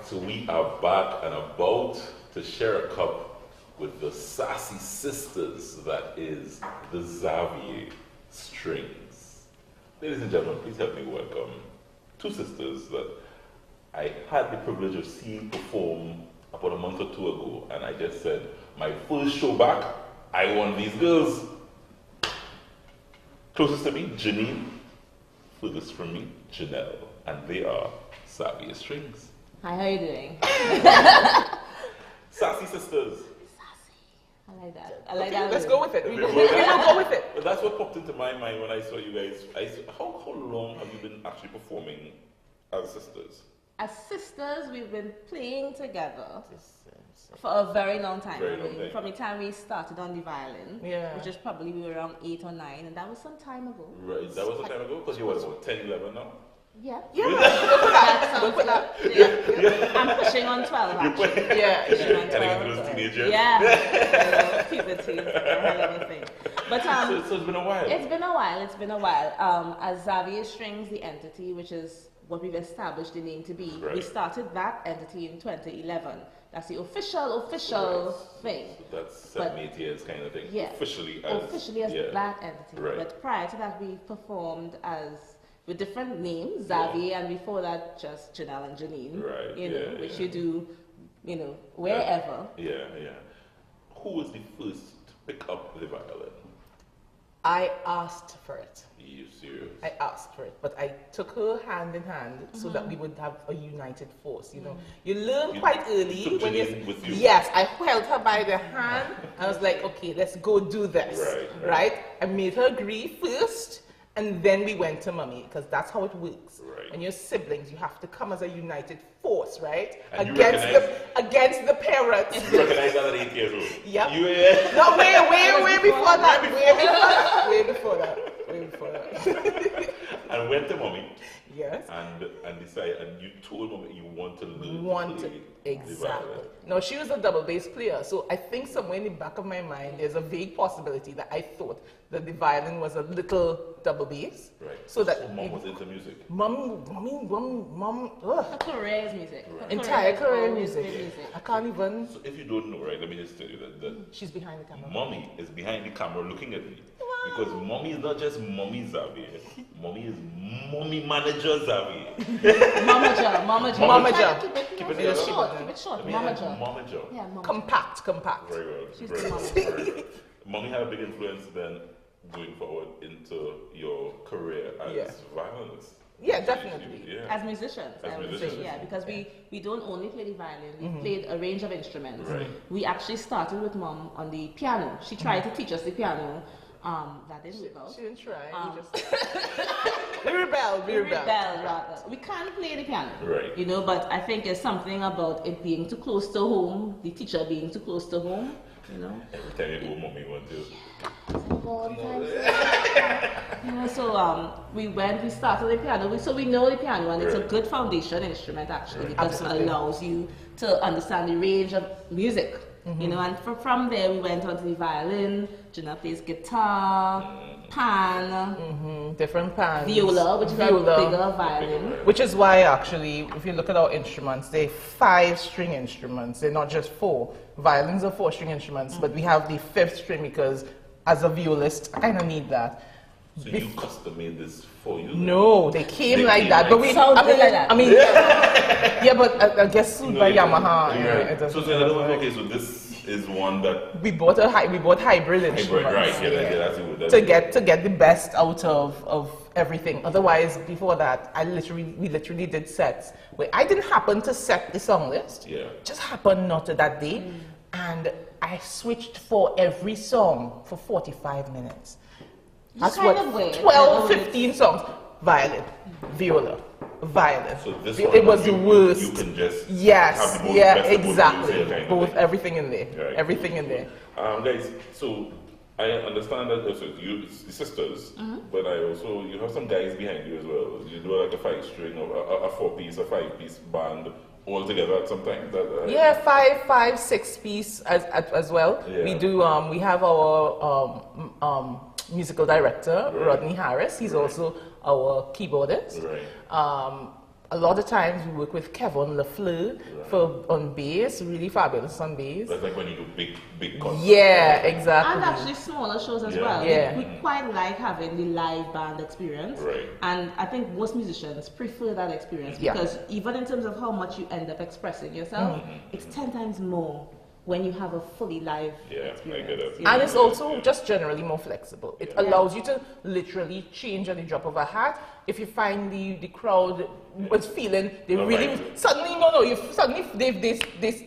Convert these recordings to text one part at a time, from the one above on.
so we are back and about to share a cup with the sassy sisters that is the Xavier Strings. Ladies and gentlemen, please help me welcome two sisters that I had the privilege of seeing perform about a month or two ago, and I just said, my first show back, I want these girls. Closest to me, Janine. Furthest from me, Janelle. And they are Xavier Strings. Hi, how are you doing? Sassy sisters. Sassy. I like that. I like that. Let's go with it. We'll go with it. But that's what popped into my mind when I saw you guys. I said, how long have you been actually performing as sisters? As sisters, we've been playing together for a very long time. From the time we started on the violin, which is probably we were around 8 or 9, and that was some time ago. Right, that was some time ago? Because you were about 10, 11 now? Yeah. Go for that. Yeah. I'm pushing on 12 actually. Pushing on 12. Heading into those teenagers. Yeah. Puberty is a hell of a thing. But so it's been a while. It's been a while. As Xavier Strings, the entity, which is what we've established the name to be, we started that entity in 2011. That's the official thing. So that's 7, 8 years kind of thing. Yeah. Officially as that entity. Right. But prior to that, we performed with different names, Xavier, and before that, just Janelle and Janine. Right. Which you do, wherever. Yeah. Who was the first to pick up the violin? I asked for it. Are you serious? I asked for it, but I took her hand in hand so that we would have a united force. You learn quite early when you. With you. Yes, I held her by the hand. I was like, okay, let's go do this. Right. I made her agree first, and then we went to mommy, because that's how it works. Right. When you're siblings, you have to come as a united force, right? And Against the parents. You recognize that at 8 years old? Yep. No, way before that. Way before that. And went to mommy. Yes. And decided, and you told mommy you want to learn to play exactly. the violin. No, she was a double bass player, so I think somewhere in the back of my mind there's a vague possibility that I thought that the violin was a little double bass. Right. So that mom was into music. Mom. Her career is music. Entire career in music. I can't even. So if you don't know, right, let me just tell you that She's behind the camera. mommy is behind the camera looking at me. Because mommy is not just mommy Xavier. Mommy is mommy manager Xavier. Mamager. Keep it short. Mamager. Momager. Yeah, mamager. Compact. Very well. She's Very the well. mamager. Very good. Mommy had a big influence then going forward into your career as violinists. Yeah, definitely. Yeah. As musicians, I would say, because we don't only play the violin, we played a range of instruments. Right. We actually started with mom on the piano. She tried to teach us the piano. That didn't work out. She didn't try. We rebelled. Rather. We can't play the piano. Right. But I think there's something about it being too close to home, the teacher being too close to home, Every time you go, mommy want to. So we started the piano. So we know the piano, and it's a good foundation instrument actually, because it allows you to understand the range of music. And from there we went on to the violin. Janelle plays guitar, pan, different pans, viola, which is a bigger violin. Which is why actually, if you look at our instruments, they're 5-string instruments. They're not just 4. Violins are 4-string instruments, but we have the 5th string because as a violist, I kind of need that. So you custom made this for you? No, they came like that. But yeah, but I guess sued by Yamaha. Yeah. So this is one that we bought hybrid instruments. Right? To get the best out of everything. Otherwise, before that, we literally did sets where I didn't happen to set the song list. Yeah. Just happened not to that day, and I switched for every song for 45 minutes. That's what 12, 15 songs. Violin, viola, violin. So this it was the worst. You can just exactly. Both everything in there. Right. Everything in there. Guys, so I understand that also you the sisters, but you have some guys behind you as well. You do like a 5-string or a 4-piece, a 5-piece band all together at some time. Yeah, 5, 6 piece as well. Yeah. We do. We have our musical director Rodney Harris. He's also our keyboardist. Right. A lot of times we work with Kevin LaFleur on bass, really fabulous on bass. That's like when you do big concerts. Yeah, exactly. And actually smaller shows as well. Yeah. We quite like having the live band experience. Right. And I think most musicians prefer that experience because even in terms of how much you end up expressing yourself, it's 10 times more when you have a fully live experience. I get it. And it's also just generally more flexible. It allows you to literally change at the drop of a hat. If you find the crowd was feeling, they suddenly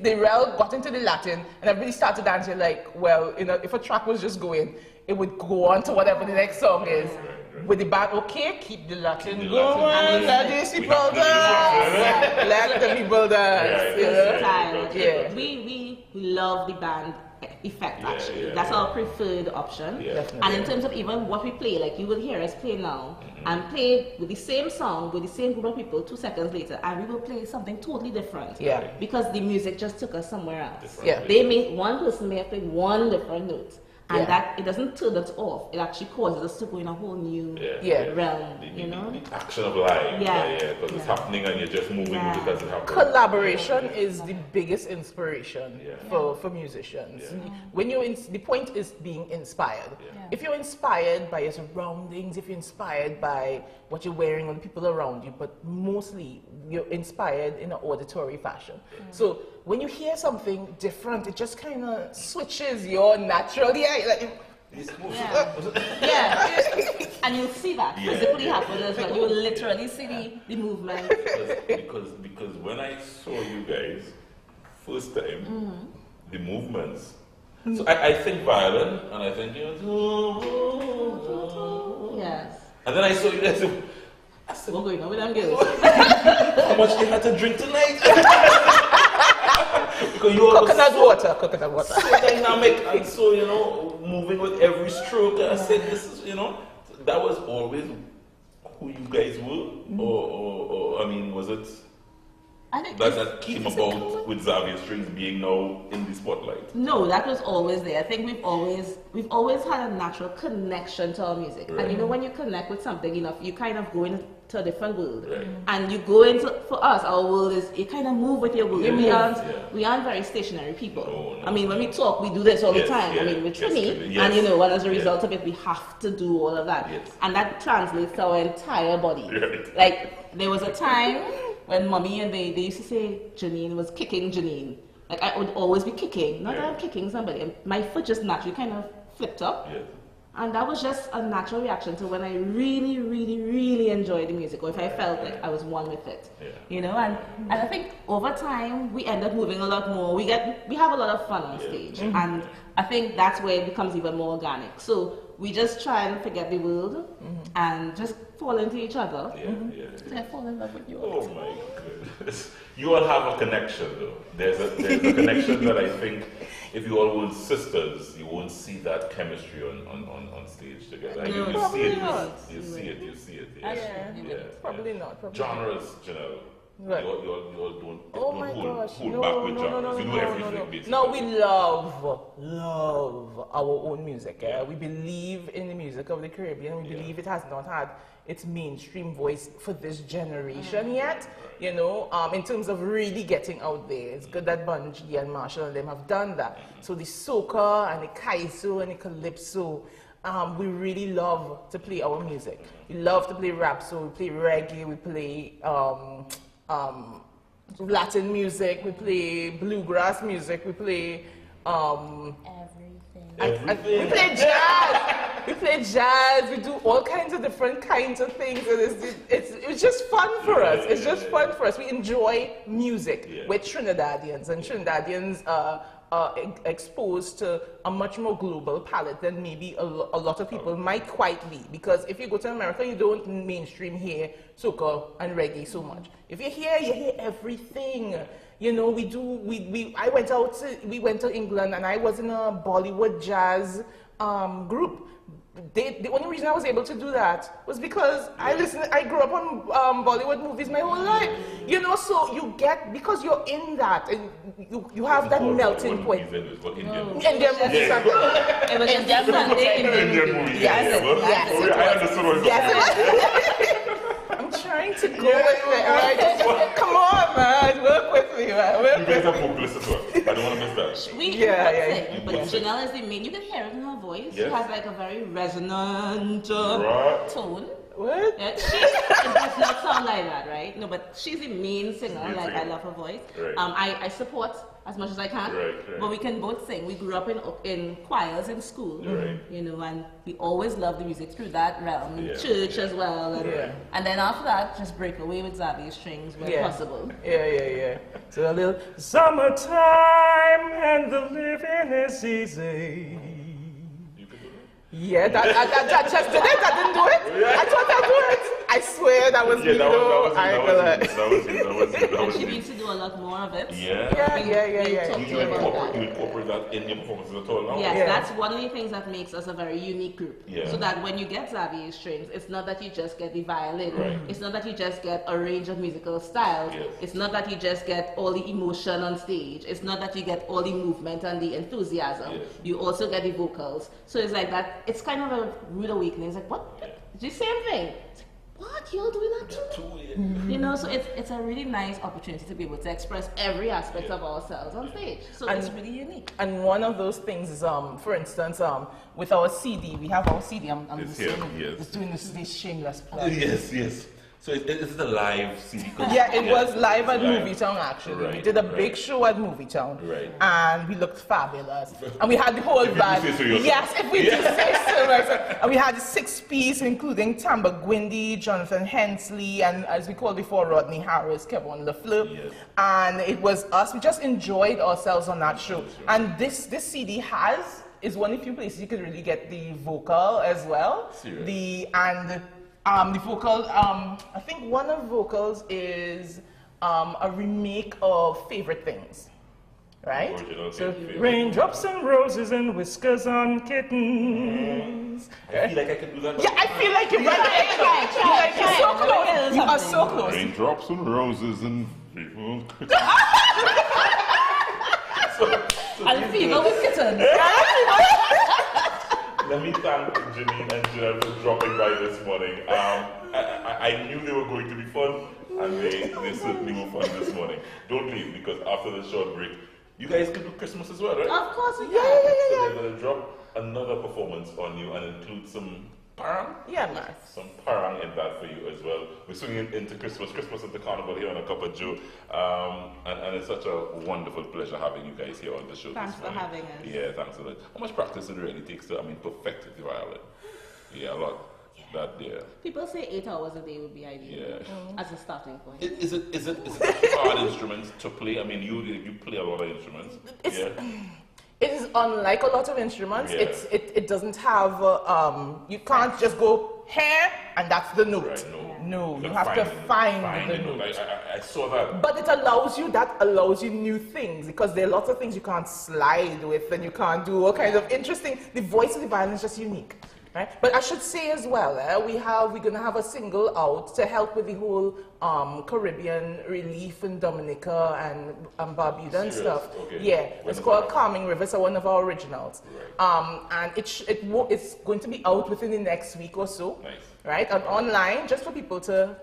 they got into the Latin and everybody started dancing like, well, you know, if a track was just going, it would go on to whatever the next song is. With the band, okay, keep the Latin going, let these people dance, let the people dance. We love the band effect actually. That's our preferred option. And in terms of even what we play, like you will hear us play now and play with the same song with the same group of people 2 seconds later, and we will play something totally different. Because the music just took us somewhere else. One person may have played one different note. And that it doesn't turn us off. It actually causes us to go in a whole new realm. The action of life. Because it's happening and you're just moving because it happens. Collaboration is the biggest inspiration for musicians. When the point is being inspired. If you're inspired by your surroundings, if you're inspired by what you're wearing on people around you, but mostly you're inspired in an auditory fashion. So when you hear something different, it just kind of switches your natural, and you'll see that physically happen as well. You'll literally see the movement. Because when I saw you guys first time, the movements. So I think violin, and I think Yes. And then I saw you guys. I said, what's going on with them girls? How much they had to drink tonight? Because you coconut water. So dynamic and so, moving with every stroke. And I said, this is, that was always who you guys were? Or I mean, was it that came about with Xavier Strings being now in the spotlight? No, that was always there. I think we've always had a natural connection to our music. And when you connect with something enough, you kind of go into a different world. And you go into, for us, our world is, you kind of move with your world. We aren't very stationary people. No. I mean, when we talk, we do this all the time. I mean, with Trini, and and as a result of it, we have to do all of that. And that translates to our entire body. Like, there was a time when mommy and they used to say Janine was kicking Janine. Like, I would always be kicking. Not that I'm kicking somebody. And my foot just naturally kind of flipped up. And that was just a natural reaction to when I really, really, really enjoyed the music, or if I felt like I was one with it. And I think over time we end up moving a lot more. We have a lot of fun on stage, and I think that's where it becomes even more organic. So we just try and forget the world and just fall into each other. I fall in love with you. Oh my goodness. You all have a connection though. There's a connection that I think if you all were sisters, you won't see that chemistry on stage together. No, you probably see it. not. You see it. Probably not. Genres, Janelle. Right. You all don't Oh my hold gosh, back with genres. You do everything basically. No, we love our own music. We believe in the music of the Caribbean. We believe it has not had its mainstream voice for this generation yet. In terms of really getting out there. It's good that Bungie and Marshall and them have done that. So the soca and the kaiso and the calypso, we really love to play our music. We love to play rap, so we play reggae, we play Latin music, we play bluegrass music, we play Everything. we play jazz. We play jazz. We do all kinds of different kinds of things, and it's just fun for us. It's just fun for us. We enjoy music. We're Trinidadians, and Trinidadians are exposed to a much more global palette than maybe a lot of people might quite be. Because if you go to America, you don't mainstream hear soca and reggae so much. If you're here, you hear everything. We went to England, and I was in a Bollywood jazz group. The only reason I was able to do that was because I grew up on Bollywood movies my whole life. So you get, because you're in that, and you have that melting point. Indian movies. It was just Indian movies. Yes. I'm trying to go with it, right? plays a vocalist as well. I don't want to miss that. We sing, but Janelle is the main. You can hear it in her voice. She has like a very resonant tone. What? Yeah, it does not sound like that, right? No, but she's the main singer. Like, I love her voice. Right. I support as much as I can. Right. But we can both sing. We grew up in choirs in school. Right. You know, and we always loved the music through that realm. In church as well. And then after that, just break away with Xavier strings where possible. Yeah. So a little summertime and the living is easy. Yeah, that just did it. I didn't do it. I thought I'd do it. I swear that was me though. That was she needs to do a lot more of it. Yeah. You incorporate that in your performances at all now? Yes, that's one of the things that makes us a very unique group. Yeah. So that when you get Xavier strings, it's not that you just get the violin. Right. It's not that you just get a range of musical styles. Yes. It's not that you just get all the emotion on stage. It's not that you get all the movement and the enthusiasm. Yes. You also get the vocals. So it's like that. It's kind of a rude awakening. It's like, what? It's the same thing. It's like, what? You're doing that too? You know, so it's a really nice opportunity to be able to express every aspect of ourselves on stage. So it's really unique. And one of those things is, for instance, with our CD, we have our CD. It's here, yes. It's doing this shameless plug. Yes. So it's the live CD. Yeah, it was live at Movie Town actually. Right, we did a big show at Movie Town. Right. And we looked fabulous. And we had the whole band. Yes, if we do say so. Right. And we had 6 pieces, including Tamba Gwindy, Jonathan Hensley, and as we called before, Rodney Harris, Kevin LaFleur. Yes. And it was us. We just enjoyed ourselves on that show. And this CD is one of the few places you could really get the vocal as well. Serious? The vocal, I think one of the vocals is a remake of Favorite Things, right? So, raindrops and roses and whiskers on kittens. I feel like I can do that. Yeah, I feel like you're right. You're so close. You are so close. Raindrops and roses and And fever with kittens. Let me thank Janine and Janelle for dropping by this morning. I knew they were going to be fun, and they certainly were fun this morning. Don't leave, because after the short break, you guys can do Christmas as well, right? Of course we can. So they're going to drop another performance on you and include some parang. Yeah, man. Some parang in that for you as well. We're swinging into Christmas at the Carnival here on A Cup of Joe. And it's such a wonderful pleasure having you guys here on the show. Thanks for having us. Yeah, thanks a lot. How much practice it really takes to, perfect the violin? Yeah, a lot. People say 8 hours a day would be ideal as a starting point. Is it a hard instrument to play? I mean, you play a lot of instruments. It is unlike a lot of instruments. Yeah. It doesn't have you can't just go here and that's the note. Right, no, you have to find the note. I saw that. But it allows you new things, because there are lots of things you can't slide with and you can't do all kinds of interesting. The voice of the violin is just unique. Right? But I should say as well, we're going to have a single out to help with the whole Caribbean relief in Dominica and Barbuda and stuff. Okay. Yeah, it's called Calming River, so one of our originals. Right. And it's going to be out within the next week or so. Nice. Right? And online, just for people to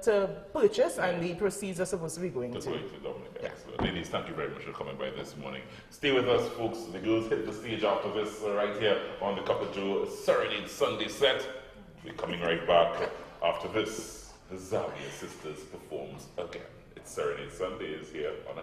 purchase, and the proceeds are supposed to be going to. Dominica. Excellent. Ladies, thank you very much for coming by this morning. Stay with us, folks. The girls hit the stage after this, right here on the Cup of Joe Serenade Sunday set. We're coming right back after this. The Xavier Sisters performs again. It's Serenade Sundays here on